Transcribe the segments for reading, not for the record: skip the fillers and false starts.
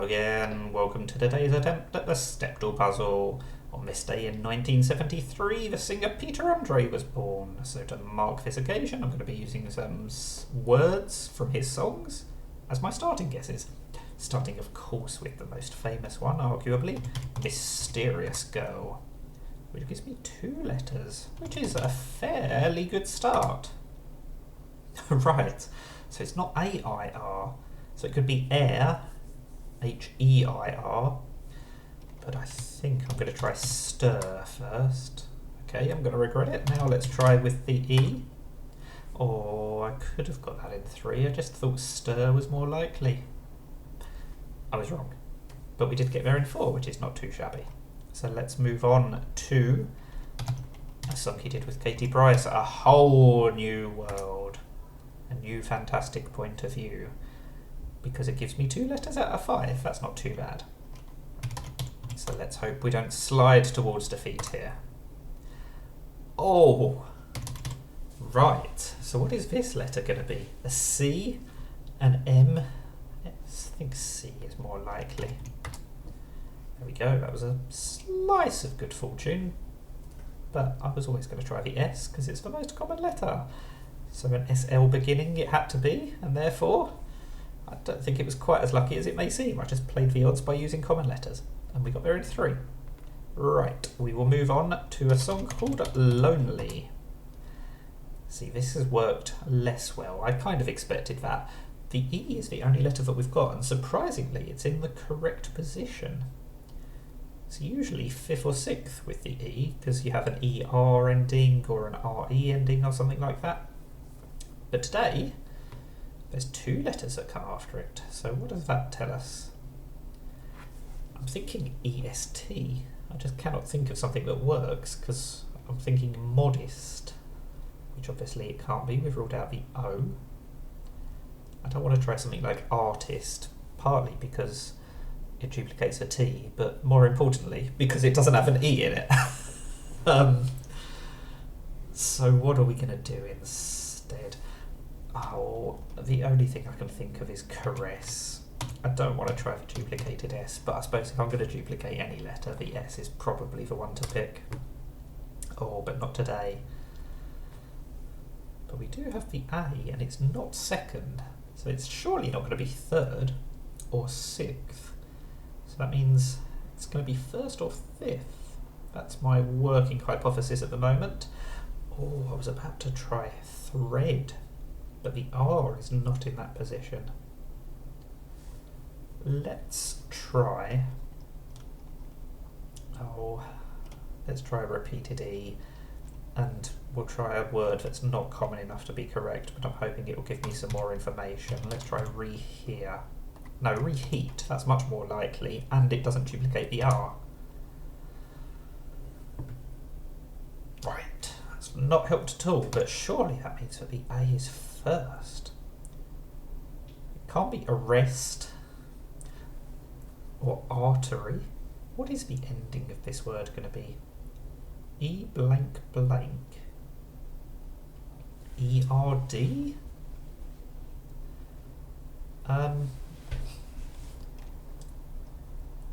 Hello again, welcome to today's attempt at the Stepdle puzzle. On this day in 1973, the singer Peter Andre was born. So to mark this occasion, I'm going to be using some words from his songs as my starting guesses. Starting, of course, with the most famous one, arguably, Mysterious Girl, which gives me 2 letters, which is a fairly good start. Right, so it's not A-I-R, so it could be air, H-E-I-R, but I think I'm going to try stir first. Okay, I'm going to regret it. Now let's try with the E. Oh, I could have got that in 3, I just thought stir was more likely. I was wrong, but we did get there in 4, which is not too shabby. So let's move on to a song he did with Katie Price, A Whole New World. A new fantastic point of view. Because it gives me 2 letters out of 5, that's not too bad. So let's hope we don't slide towards defeat here. Oh! Right, so what is this letter going to be? A C? An M? I think C is more likely. There we go, that was a slice of good fortune. But I was always going to try the S, because it's the most common letter. So an SL beginning it had to be, and therefore I don't think it was quite as lucky as it may seem. I just played the odds by using common letters, and we got there in 3. Right, we will move on to a song called Lonely. See, this has worked less well. I kind of expected that. The E is the only letter that we've got, and surprisingly it's in the correct position. It's usually 5th or 6th with the E, because you have an ER ending or an RE ending or something like that. But today, there's 2 letters that come after it. So what does that tell us? I'm thinking EST. I just cannot think of something that works, because I'm thinking modest, which obviously it can't be. We've ruled out the O. I don't want to try something like artist, partly because it duplicates a T, but more importantly, because it doesn't have an E in it. So what are we going to do instead? Oh, the only thing I can think of is caress. I don't want to try the duplicated S, but I suppose if I'm going to duplicate any letter, the S is probably the one to pick. Oh, but not today. But we do have the A, and it's not 2nd, so it's surely not going to be 3rd or 6th. So that means it's going to be 1st or 5th. That's my working hypothesis at the moment. Oh, I was about to try thread, but the R is not in that position. Let's try a repeated E, and we'll try a word that's not common enough to be correct, but I'm hoping it will give me some more information. Let's try rehear. No, reheat, that's much more likely, and it doesn't duplicate the R. Right, that's not helped at all, but surely that means that the A is 1st. It can't be arrest or artery. What is the ending of this word going to be? E blank blank. ERD?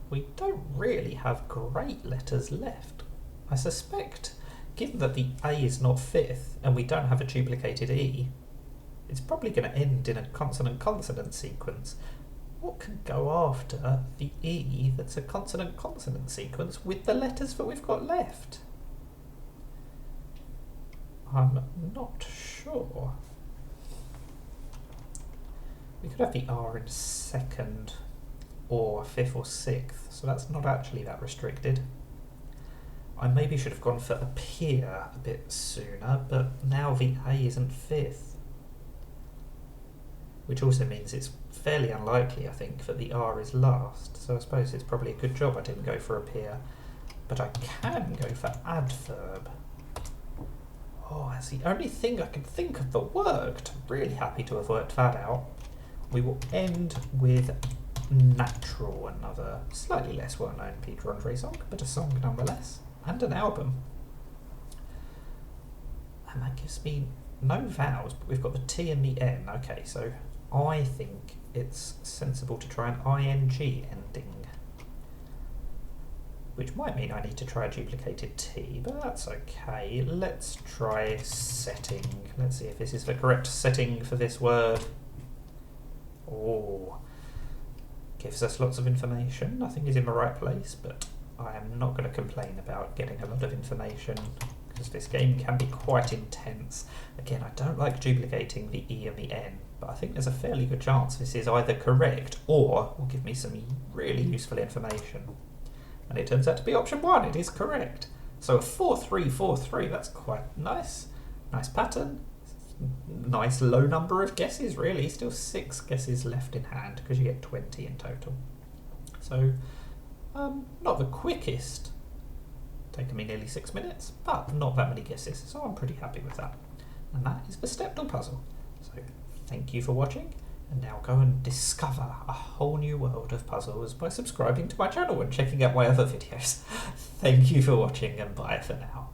We don't really have great letters left. I suspect, given that the A is not 5th and we don't have a duplicated E, it's probably going to end in a consonant-consonant sequence. What can go after the E that's a consonant-consonant sequence with the letters that we've got left? I'm not sure. We could have the R in 2nd or 5th or 6th, so that's not actually that restricted. I maybe should have gone for appear a bit sooner, but now the A isn't 5th. Which also means it's fairly unlikely, I think, that the R is last, so I suppose it's probably a good job I didn't go for appear. But I can go for adverb. Oh, that's the only thing I can think of that worked. I'm really happy to have worked that out. We will end with Natural, another slightly less well-known Peter Andre song, but a song nonetheless, and an album. And that gives me no vowels, but we've got the T and the N. Okay, so I think it's sensible to try an ing ending, which might mean I need to try a duplicated T, but that's okay. Let's try setting. Let's see if this is the correct setting for this word. Oh, gives us lots of information. Nothing is in the right place, but I am not going to complain about getting a lot of information, because this game can be quite intense. Again, I don't like duplicating the E and the N, but I think there's a fairly good chance this is either correct or will give me some really useful information. And it turns out to be option 1, it is correct. So a 4-3-4-3, that's quite nice. Nice pattern. Nice low number of guesses, really. Still 6 guesses left in hand, because you get 20 in total. So, not the quickest. Taken me nearly 6 minutes, but not that many guesses, so I'm pretty happy with that. And that is the Stepdle puzzle. So, thank you for watching. And now go and discover a whole new world of puzzles by subscribing to my channel and checking out my other videos. Thank you for watching, and bye for now.